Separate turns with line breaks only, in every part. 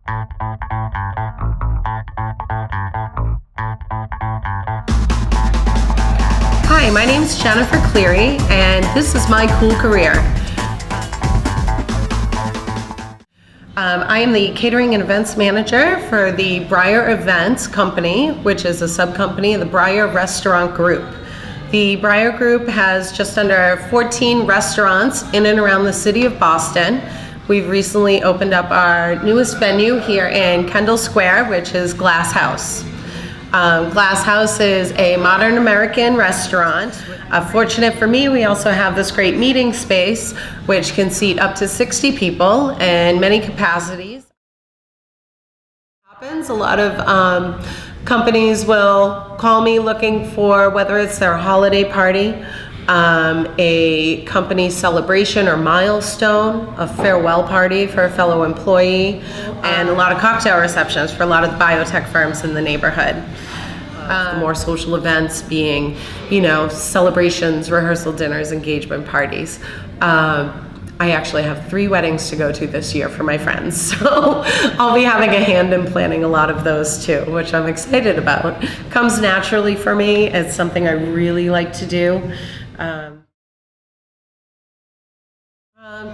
Hi, my name is Jennifer Cleary, and this is my cool career. I am the catering and events manager for the Breyer Events Company, which is a sub-company of the Breyer Restaurant Group. The Breyer Group has just under 14 restaurants in and around the city of Boston. We've recently opened up our newest venue here in Kendall Square, which is Glass House. Glass House is a modern American restaurant. Fortunate for me, we also have this great meeting space, which can seat up to 60 people in many capacities. A lot of companies will call me looking for whether it's their holiday party, a company celebration or milestone, a farewell party for a fellow employee, and a lot of cocktail receptions for a lot of the biotech firms in the neighborhood. The more social events being, celebrations, rehearsal dinners, engagement parties. I actually have 3 weddings to go to this year for my friends, so I'll be having a hand in planning a lot of those too, which I'm excited about. Comes naturally for me. It's something I really like to do.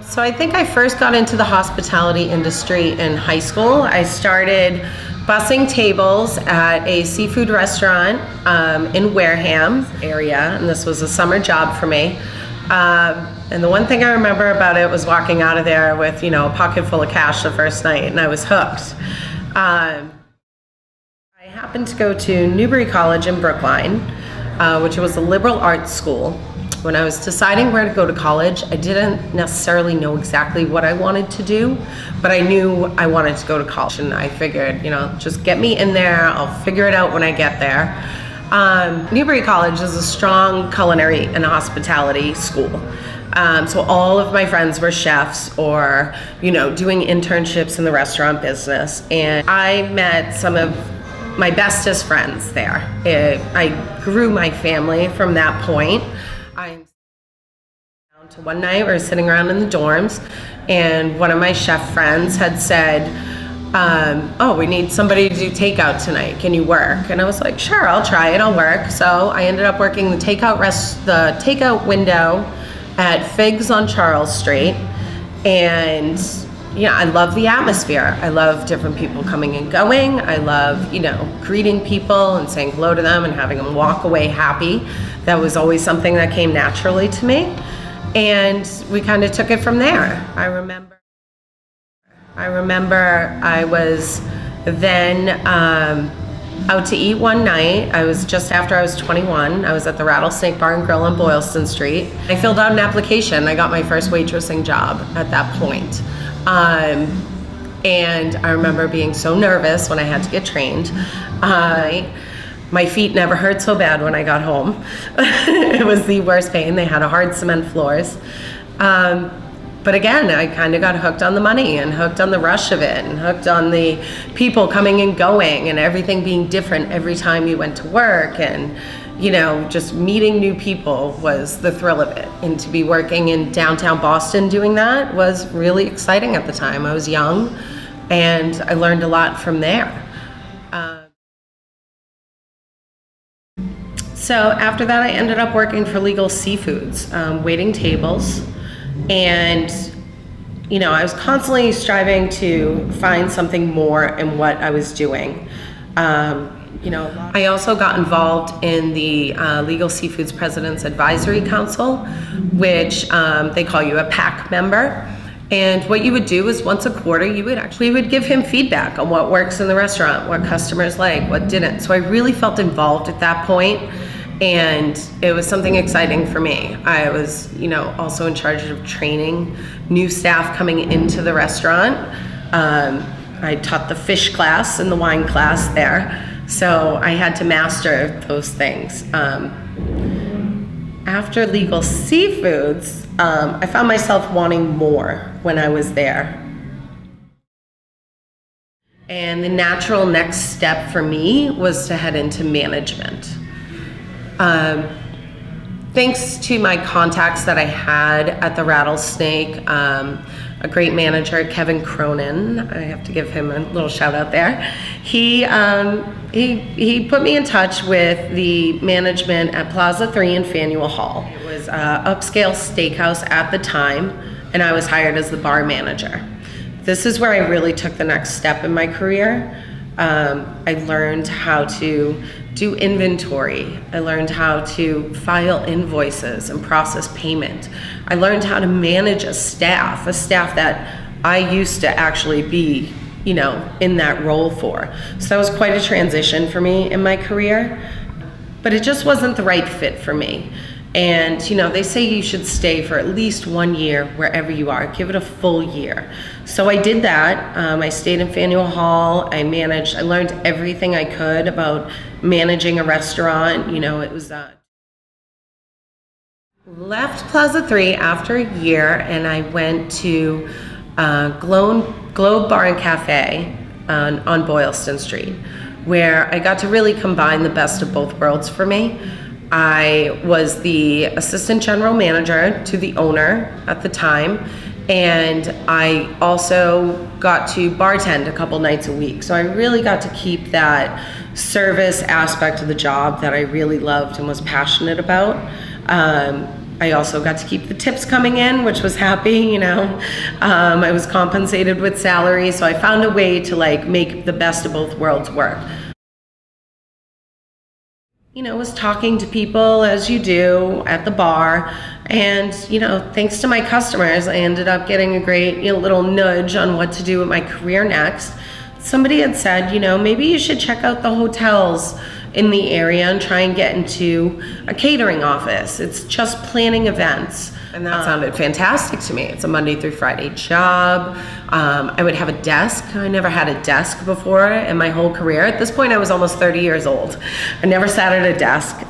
So I think I first got into the hospitality industry in high school. I started bussing tables at a seafood restaurant in Wareham area, and this was a summer job for me. And the one thing I remember about it was walking out of there with, a pocket full of cash the first night, and I was hooked. I happened to go to Newbury College in Brookline, which was a liberal arts school. When I was deciding where to go to college, I didn't necessarily know exactly what I wanted to do, but I knew I wanted to go to college, and I figured, just get me in there, I'll figure it out when I get there. Newbury College is a strong culinary and hospitality school. So all of my friends were chefs or, doing internships in the restaurant business, and I met some of my bestest friends there. I grew my family from that point. I'm down to one night, we were sitting around in the dorms, and one of my chef friends had said, oh, we need somebody to do takeout tonight. Can you work? And I was like, sure, I'll try it, I'll work. So I ended up working the takeout window at Figs on Charles Street. And I love the atmosphere. I love different people coming and going. I love, greeting people and saying hello to them and having them walk away happy. That was always something that came naturally to me. And we kind of took it from there. I remember I was then out to eat one night. I was just after I was 21. I was at the Rattlesnake Bar and Grill on Boylston Street. I filled out an application. I got my first waitressing job at that point. And I remember being so nervous when I had to get trained. My feet never hurt so bad when I got home. It was the worst pain. They had hard cement floors. But again, I kind of got hooked on the money and hooked on the rush of it and hooked on the people coming and going and everything being different every time you went to work, and just meeting new people was the thrill of it. And to be working in downtown Boston doing that was really exciting at the time. I was young and I learned a lot from there. So after that, I ended up working for Legal Seafoods, waiting tables. And, I was constantly striving to find something more in what I was doing. I also got involved in the Legal Seafoods President's Advisory Council, which they call you a PAC member. And what you would do is once a quarter, we would give him feedback on what works in the restaurant, what customers like, what didn't. So I really felt involved at that point. And it was something exciting for me. I was, also in charge of training new staff coming into the restaurant. I taught the fish class and the wine class there. So I had to master those things. After Legal Seafoods, I found myself wanting more when I was there. And the natural next step for me was to head into management. Thanks to my contacts that I had at the Rattlesnake, a great manager, Kevin Cronin. I have to give him a little shout out there. He put me in touch with the management at Plaza 3 in Faneuil Hall. It was an upscale steakhouse at the time, and I was hired as the bar manager. This is where I really took the next step in my career. I learned how to do inventory. I learned how to file invoices and process payment. I learned how to manage a staff that I used to actually be, in that role for. So that was quite a transition for me in my career, but it just wasn't the right fit for me. And they say you should stay for at least 1 year wherever you are. Give it a full year. So I did that. I stayed in Faneuil Hall. I learned everything I could about managing a restaurant. It was left Plaza 3 after a year, and I went to Globe Bar and Cafe on Boylston Street, where I got to really combine the best of both worlds for me. I was the assistant general manager to the owner at the time, and I also got to bartend a couple nights a week. So I really got to keep that service aspect of the job that I really loved and was passionate about. I also got to keep the tips coming in, which was happy, I was compensated with salary, so I found a way to make the best of both worlds work. Was talking to people as you do at the bar, and thanks to my customers, I ended up getting a great little nudge on what to do with my career next. Somebody had said, maybe you should check out the hotels in the area and try and get into a catering office. It's just planning events. And that sounded fantastic to me. It's a Monday through Friday job. I would have a desk. I never had a desk before in my whole career. At this point, I was almost 30 years old. I never sat at a desk.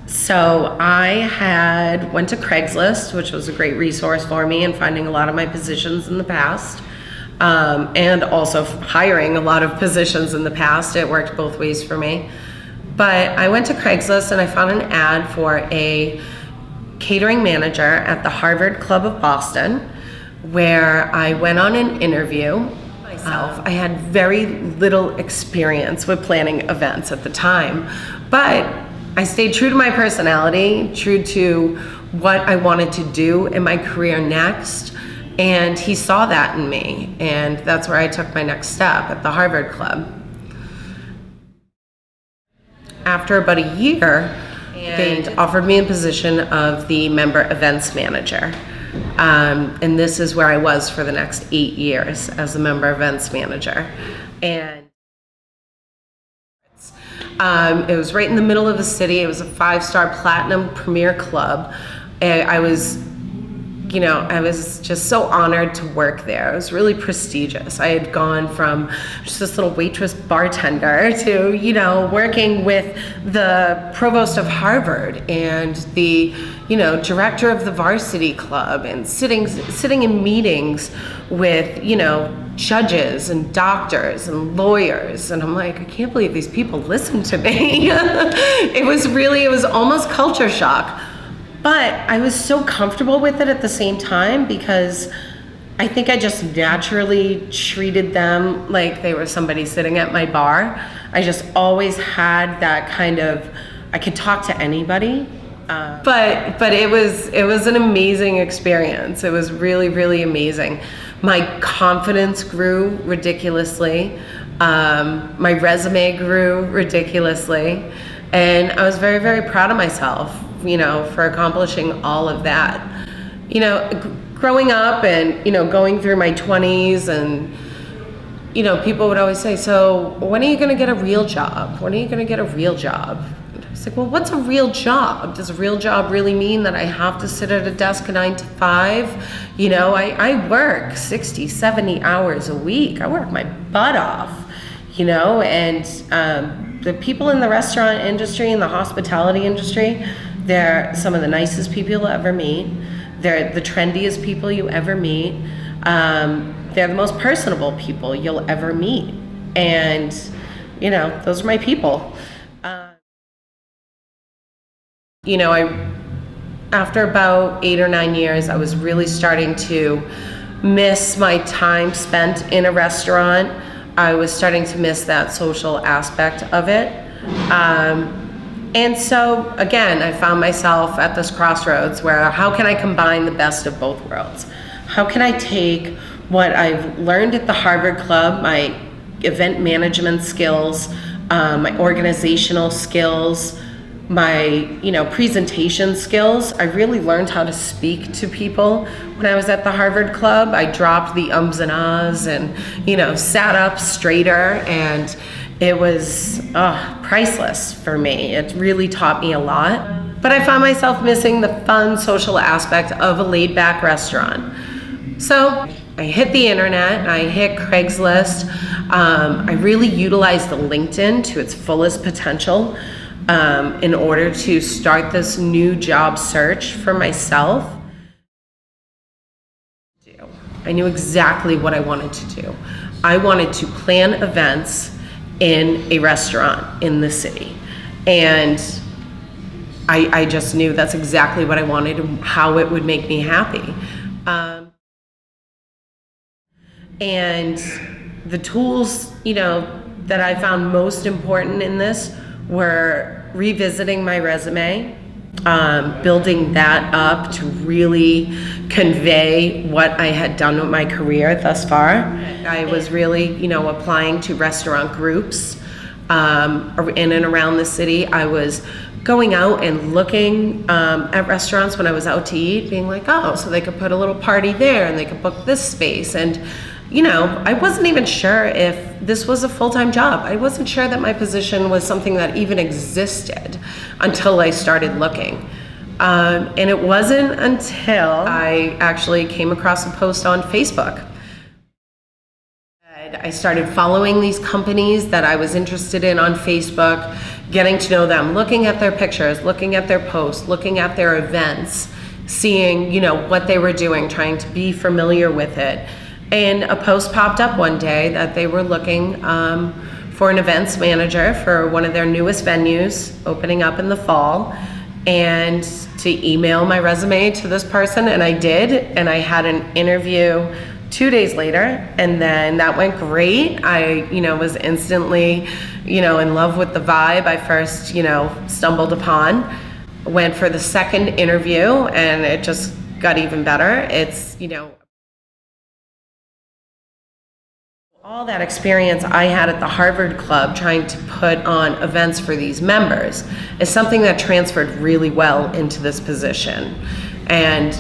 So I went to Craigslist, which was a great resource for me in finding a lot of my positions in the past. And also hiring a lot of positions in the past. It worked both ways for me. But I went to Craigslist and I found an ad for a catering manager at the Harvard Club of Boston, where I went on an interview myself. I had very little experience with planning events at the time, but I stayed true to my personality, true to what I wanted to do in my career next. And he saw that in me, and that's where I took my next step at the Harvard Club. After about a year, they offered me a position of the member events manager. And this is where I was for the next 8 years as a member events manager. And it was right in the middle of the city. It was a 5-star platinum premier club. I was just so honored to work there. It was really prestigious. I had gone from just this little waitress bartender to, working with the provost of Harvard and the, director of the varsity club, and sitting in meetings with, judges and doctors and lawyers. And I'm like, I can't believe these people listen to me. It was almost culture shock. But I was so comfortable with it at the same time, because I think I just naturally treated them like they were somebody sitting at my bar. I just always had that kind of, I could talk to anybody. But it was an amazing experience. It was really, really amazing. My confidence grew ridiculously. My resume grew ridiculously. And I was very, very proud of myself, for accomplishing all of that. Growing up and, going through my 20s, and, people would always say, so when are you going to get a real job? When are you going to get a real job? And I was like, well, what's a real job? Does a real job really mean that I have to sit at a desk 9 to 5? I work 60, 70 hours a week. I work my butt off, and the people in the restaurant industry and the hospitality industry, they're some of the nicest people you'll ever meet. They're the trendiest people you ever meet. They're the most personable people you'll ever meet. And, those are my people. I after about 8 or 9 years, I was really starting to miss my time spent in a restaurant. I was starting to miss that social aspect of it. And so again, I found myself at this crossroads where how can I combine the best of both worlds? How can I take what I've learned at the Harvard Club, my event management skills, my organizational skills, my presentation skills. I really learned how to speak to people when I was at the Harvard Club. I dropped the ums and ahs and sat up straighter, and it was priceless for me. It really taught me a lot. But I found myself missing the fun social aspect of a laid-back restaurant. So I hit the internet, I hit Craigslist. I really utilized the LinkedIn to its fullest potential in order to start this new job search for myself. I knew exactly what I wanted to do. I wanted to plan events in a restaurant in the city. And I just knew that's exactly what I wanted and how it would make me happy. And the tools, that I found most important in this were revisiting my resume, building that up to really convey what I had done with my career thus far. I was really, applying to restaurant groups in and around the city. I was going out and looking at restaurants when I was out to eat, being like, oh, so they could put a little party there and they could book this space. And I wasn't even sure if this was a full-time job. I wasn't sure that my position was something that even existed until I started looking. And it wasn't until I actually came across a post on Facebook. I started following these companies that I was interested in on Facebook, getting to know them, looking at their pictures, looking at their posts, looking at their events, seeing, what they were doing, trying to be familiar with it. And a post popped up one day that they were looking for an events manager for one of their newest venues opening up in the fall, and to email my resume to this person, and I did, and I had an interview 2 days later, and then that went great. I was instantly in love with the vibe I first stumbled upon. Went for the second interview, and it just got even better. It's all that experience I had at the Harvard Club trying to put on events for these members is something that transferred really well into this position. And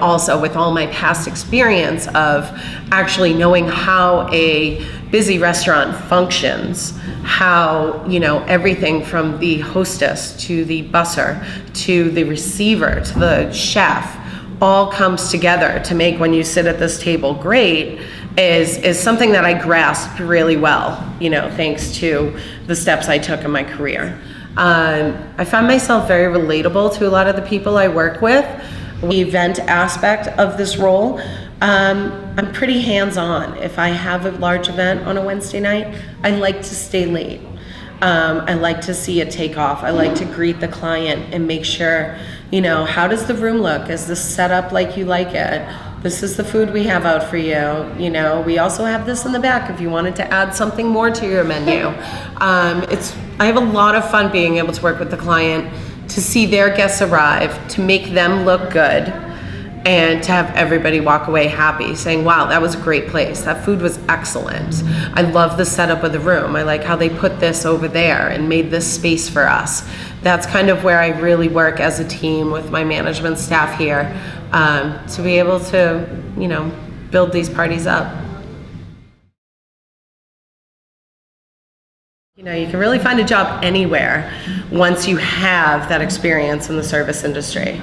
also with all my past experience of actually knowing how a busy restaurant functions, how everything from the hostess to the busser to the receiver to the chef all comes together to make when you sit at this table great is something that I grasped really well, thanks to the steps I took in my career. I found myself very relatable to a lot of the people I work with. The event aspect of this role, I'm pretty hands-on. If I have a large event on a Wednesday night, I like to stay late. I like to see it take off. I like to greet the client and make sure, how does the room look? Is this set up like you like it? This is the food we have out for you. We also have this in the back if you wanted to add something more to your menu. I have a lot of fun being able to work with the client, to see their guests arrive, to make them look good, and to have everybody walk away happy, saying, wow, that was a great place. That food was excellent. I love the setup of the room. I like how they put this over there and made this space for us. That's kind of where I really work as a team with my management staff here, to be able to, build these parties up. You can really find a job anywhere once you have that experience in the service industry.